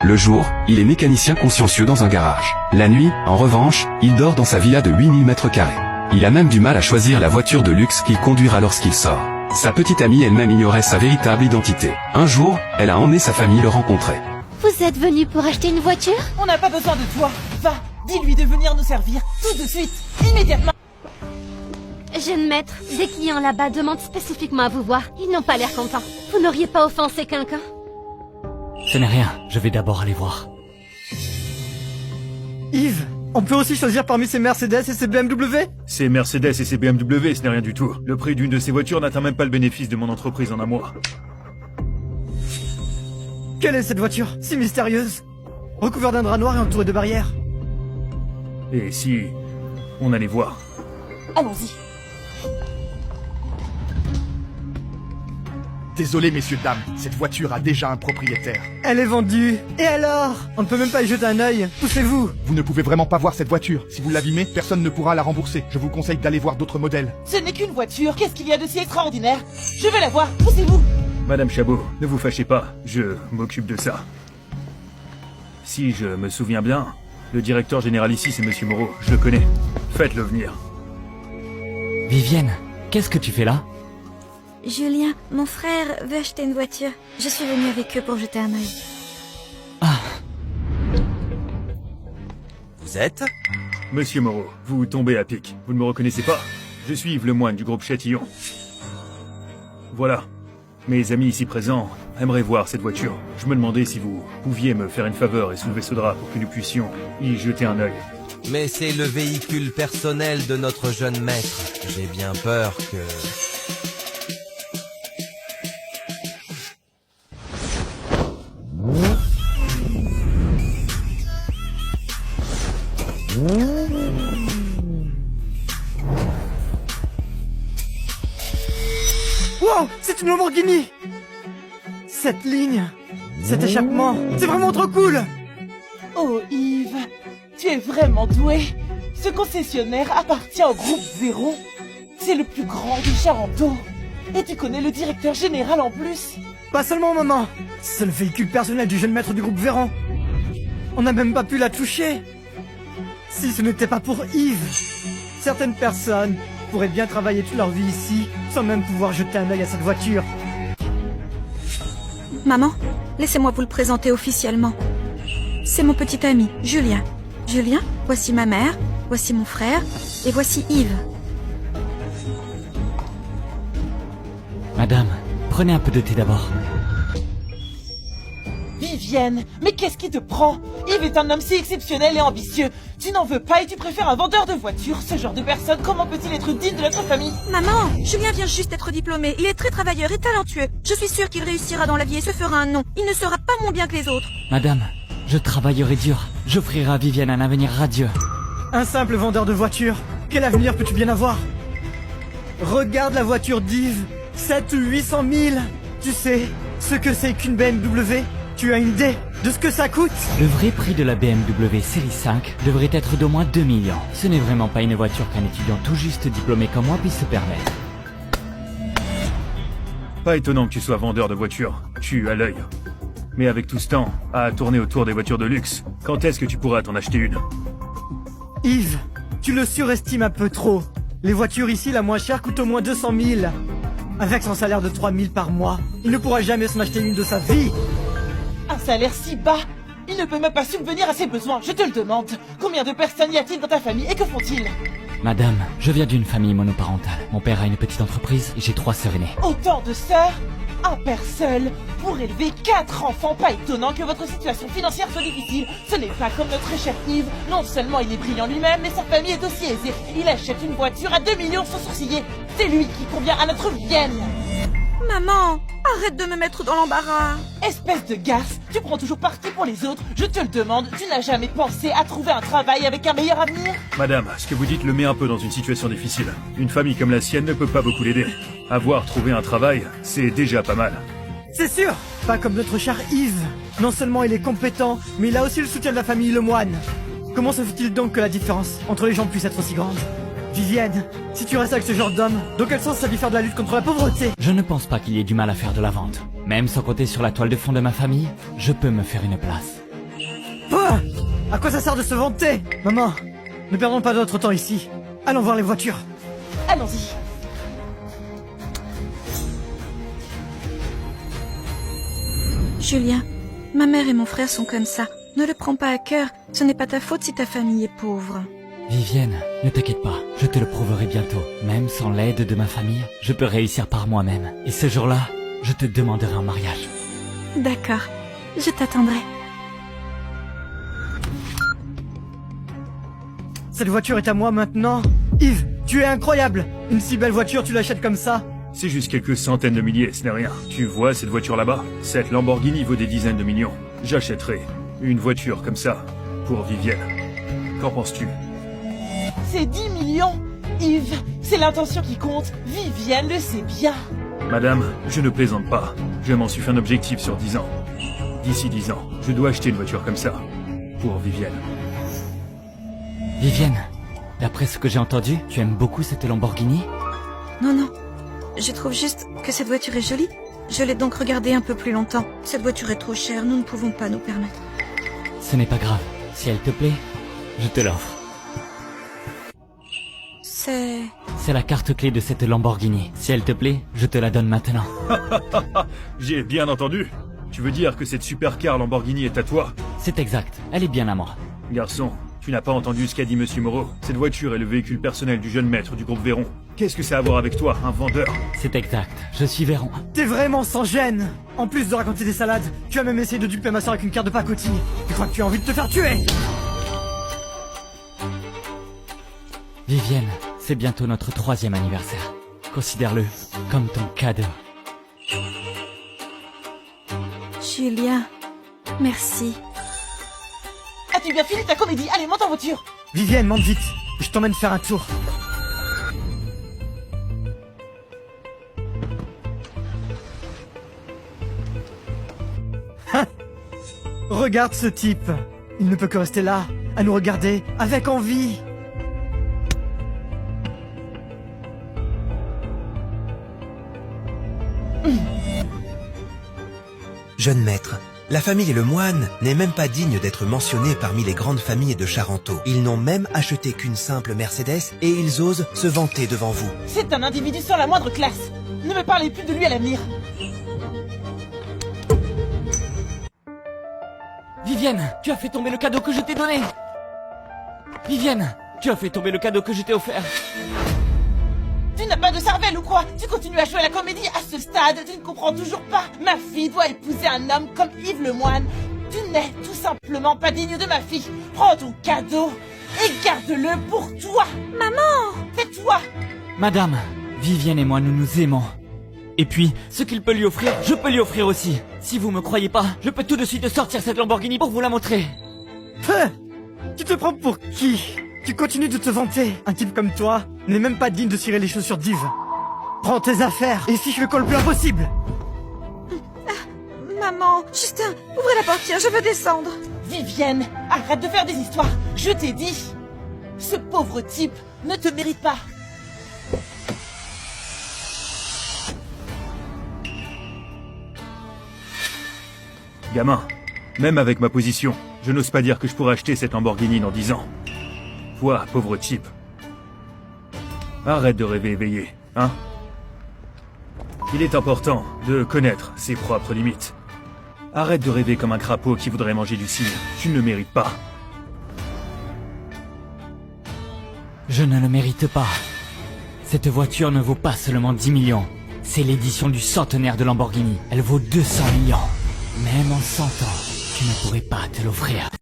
Le jour, il est mécanicien consciencieux dans un garage. La nuit, en revanche, il dort dans sa villa de 8000 mètres carrés. Il a même du mal à choisir la voiture de luxe qu'il conduira lorsqu'il sort. Sa petite amie elle-même ignorait sa véritable identité. Un jour, elle a emmené sa famille le rencontrer. Vous êtes venu pour acheter une voiture? On n'a pas besoin de toi. Va, dis-lui de venir nous servir, tout de suite, immédiatement. Jeune maître, des clients là-bas demandent spécifiquement à vous voir. Ils n'ont pas l'air contents. Vous n'auriez pas offensé quelqu'un? Ce n'est rien, je vais d'abord aller voir. Yves, on peut aussi choisir parmi ces Mercedes et ces BMW? Ces Mercedes et ces BMW, ce n'est rien du tout. Le prix d'une de ces voitures n'atteint même pas le bénéfice de mon entreprise en un mois. Quelle est cette voiture, si mystérieuse? Recouverte d'un drap noir et entourée de barrières. Et si on allait voir? Allons-y. Désolé messieurs dames, cette voiture a déjà un propriétaire. Elle est vendue. Et alors? On ne peut même pas y jeter un œil. Poussez-vous. Vous ne pouvez vraiment pas voir cette voiture. Si vous l'abîmez, personne ne pourra la rembourser. Je vous conseille d'aller voir d'autres modèles. Ce n'est qu'une voiture, qu'est-ce qu'il y a de si extraordinaire? Je vais la voir, poussez-vous. Madame Chabot, ne vous fâchez pas, je m'occupe de ça. Si je me souviens bien, le directeur général ici c'est Monsieur Moreau, je le connais. Faites-le venir. Vivienne, qu'est-ce que tu fais là? Julien, mon frère veut acheter une voiture. Je suis venue avec eux pour jeter un œil. Ah, Vous êtes? Monsieur Moreau, vous tombez à pic. Vous ne me reconnaissez pas? Je suis Yves Lemoine du groupe Châtillon. Voilà. Mes amis ici présents aimeraient voir cette voiture. Je me demandais si vous pouviez me faire une faveur et soulever ce drap pour que nous puissions y jeter un œil. Mais c'est le véhicule personnel de notre jeune maître. J'ai bien peur que... Wow, c'est une Lamborghini. Cette ligne, cet échappement, c'est vraiment trop cool. Oh Yves, tu es vraiment doué. Ce concessionnaire appartient au groupe Véron. C'est le plus grand du Charenton. Et tu connais le directeur général en plus. Pas seulement maman, c'est le véhicule personnel du jeune maître du groupe Véran. On n'a même pas pu la toucher. Si ce n'était pas pour Yves, certaines personnes pourraient bien travailler toute leur vie ici sans même pouvoir jeter un œil à cette voiture. Maman, laissez-moi vous le présenter officiellement. C'est mon petit ami, Julien. Julien, voici ma mère, voici mon frère, et voici Yves. madame, prenez un peu de thé d'abord. Vivienne, mais qu'est-ce qui te prend? Yves est un homme si exceptionnel et ambitieux. Tu n'en veux pas et tu préfères un vendeur de voitures. Ce genre de personne, comment peut-il être digne de notre famille? Maman, Julien vient juste d'être diplômé. Il est très travailleur et talentueux. Je suis sûre qu'il réussira dans la vie et se fera un nom. Il ne sera pas moins bien que les autres. Madame, je travaillerai dur. J'offrirai à Vivienne un avenir radieux. Un simple vendeur de voitures, quel avenir peux-tu bien avoir? Regarde la voiture d'Yves, 7 ou 800 000. Tu sais ce que c'est qu'une BMW? Tu as une idée de ce que ça coûte? Le vrai prix de la BMW série 5 devrait être d'au moins 2 millions. Ce n'est vraiment pas une voiture qu'un étudiant tout juste diplômé comme moi puisse se permettre. Pas étonnant que tu sois vendeur de voitures. Tu as l'œil. Mais avec tout ce temps à tourner autour des voitures de luxe, quand est-ce que tu pourras t'en acheter une? Yves, tu le surestimes un peu trop. Les voitures ici, la moins chère, coûte au moins 200 000. Avec son salaire de 3 000 par mois, il ne pourra jamais s'en acheter une de sa vie. Un salaire si bas. Il ne peut même pas subvenir à ses besoins, je te le demande. Combien de personnes y a-t-il dans ta famille et que font-ils? Madame, je viens d'une famille monoparentale. Mon père a une petite entreprise et j'ai 3 sœurs aînées. Autant de sœurs? Un père seul pour élever 4 enfants. Pas étonnant que votre situation financière soit difficile. Ce n'est pas comme notre cher Yves. Non seulement il est brillant lui-même, mais sa famille est aussi aisée. Il achète une voiture à 2 millions sans sourciller. C'est lui qui convient à notre Vienne. Maman, arrête de me mettre dans l'embarras. Espèce de garce, tu prends toujours parti pour les autres. Je te le demande, tu n'as jamais pensé à trouver un travail avec un meilleur avenir? Madame, ce que vous dites le met un peu dans une situation difficile. Une famille comme la sienne ne peut pas beaucoup l'aider. Avoir trouvé un travail, c'est déjà pas mal. C'est sûr, pas comme notre cher Yves. Non seulement il est compétent, mais il a aussi le soutien de la famille Lemoine. Comment se fait-il donc que la différence entre les gens puisse être aussi grande? Vivienne, si tu restes avec ce genre d'homme, dans quel sens ça diffère de la lutte contre la pauvreté? Je ne pense pas qu'il y ait du mal à faire de la vente. Même sans compter sur la toile de fond de ma famille, je peux me faire une place. Ah, à quoi ça sert de se vanter? Maman, ne perdons pas d'autre temps ici. Allons voir les voitures. Allons-y. Julien, ma mère et mon frère sont comme ça. Ne le prends pas à cœur, ce n'est pas ta faute si ta famille est pauvre. Vivienne, ne t'inquiète pas, je te le prouverai bientôt. Même sans l'aide de ma famille, je peux réussir par moi-même. Et ce jour-là, je te demanderai en mariage. D'accord, je t'attendrai. Cette voiture est à moi maintenant. Yves, tu es incroyable. Une si belle voiture, tu l'achètes comme ça? C'est juste quelques centaines de milliers, ce n'est rien. Tu vois cette voiture là-bas? Cette Lamborghini vaut des dizaines de millions. J'achèterai une voiture comme ça pour Vivienne. Qu'en penses-tu? C'est 10 millions. Yves, c'est l'intention qui compte. Vivienne le sait bien. Madame, je ne plaisante pas. Je m'en suis fait un objectif sur 10 ans. D'ici 10 ans, je dois acheter une voiture comme ça pour Vivienne. Vivienne, d'après ce que j'ai entendu, tu aimes beaucoup cette Lamborghini? Non, non, je trouve juste que cette voiture est jolie. Je l'ai donc regardée un peu plus longtemps. Cette voiture est trop chère, nous ne pouvons pas nous permettre. Ce n'est pas grave. Si elle te plaît, je te l'offre. C'est la carte clé de cette Lamborghini. Si elle te plaît, je te la donne maintenant. J'ai bien entendu. Tu veux dire que cette supercar Lamborghini est à toi? C'est exact, elle est bien à moi. Garçon, tu n'as pas entendu ce qu'a dit Monsieur Moreau. Cette voiture est le véhicule personnel du jeune maître du groupe Véron. Qu'est-ce que ça a à voir avec toi, un vendeur? C'est exact, je suis Véron. T'es vraiment sans gêne. En plus de raconter des salades, tu as même essayé de duper ma soeur avec une carte de pacotille. Tu crois que tu as envie de te faire tuer? Vivienne, c'est bientôt notre 3e anniversaire. Considère-le comme ton cadeau. Julien, merci. As-tu bien fini ta comédie? Allez, monte en voiture. Vivienne, monte vite. Je t'emmène faire un tour. Regarde ce type. Il ne peut que rester là, à nous regarder, avec envie. Jeune maître, la famille Lemoine n'est même pas digne d'être mentionnée parmi les grandes familles de Charenton. Ils n'ont même acheté qu'une simple Mercedes et ils osent se vanter devant vous. C'est un individu sans la moindre classe. Ne me parlez plus de lui à l'avenir. Vivienne, tu as fait tomber le cadeau que je t'ai donné. Vivienne, tu as fait tomber le cadeau que je t'ai offert. Tu n'as pas de cervelle ou quoi? Tu continues à jouer à la comédie à ce stade, tu ne comprends toujours pas. Ma fille doit épouser un homme comme Yves Lemoine. Tu n'es tout simplement pas digne de ma fille. Prends ton cadeau et garde-le pour toi. Maman! Tais-toi. Madame, Vivienne et moi nous nous aimons. Et puis, ce qu'il peut lui offrir, je peux lui offrir aussi. Si vous me croyez pas, je peux tout de suite sortir cette Lamborghini pour vous la montrer. Tu te prends pour qui? Tu continues de te vanter. Un type comme toi n'est même pas digne de cirer les chaussures d'Yves. Prends tes affaires et fiche le col le plus impossible. Maman, Justin, ouvrez la portière, je veux descendre. Vivienne, arrête de faire des histoires. Je t'ai dit. Ce pauvre type ne te mérite pas. Gamin, même avec ma position, je n'ose pas dire que je pourrais acheter cette Lamborghini dans 10 ans. Toi, pauvre type. Arrête de rêver éveillé, hein? Il est important de connaître ses propres limites. Arrête de rêver comme un crapaud qui voudrait manger du cire. Tu ne le mérites pas. Je ne le mérite pas. Cette voiture ne vaut pas seulement 10 millions. C'est l'édition du centenaire de Lamborghini. Elle vaut 200 millions. Même en 100 ans, tu ne pourrais pas te l'offrir.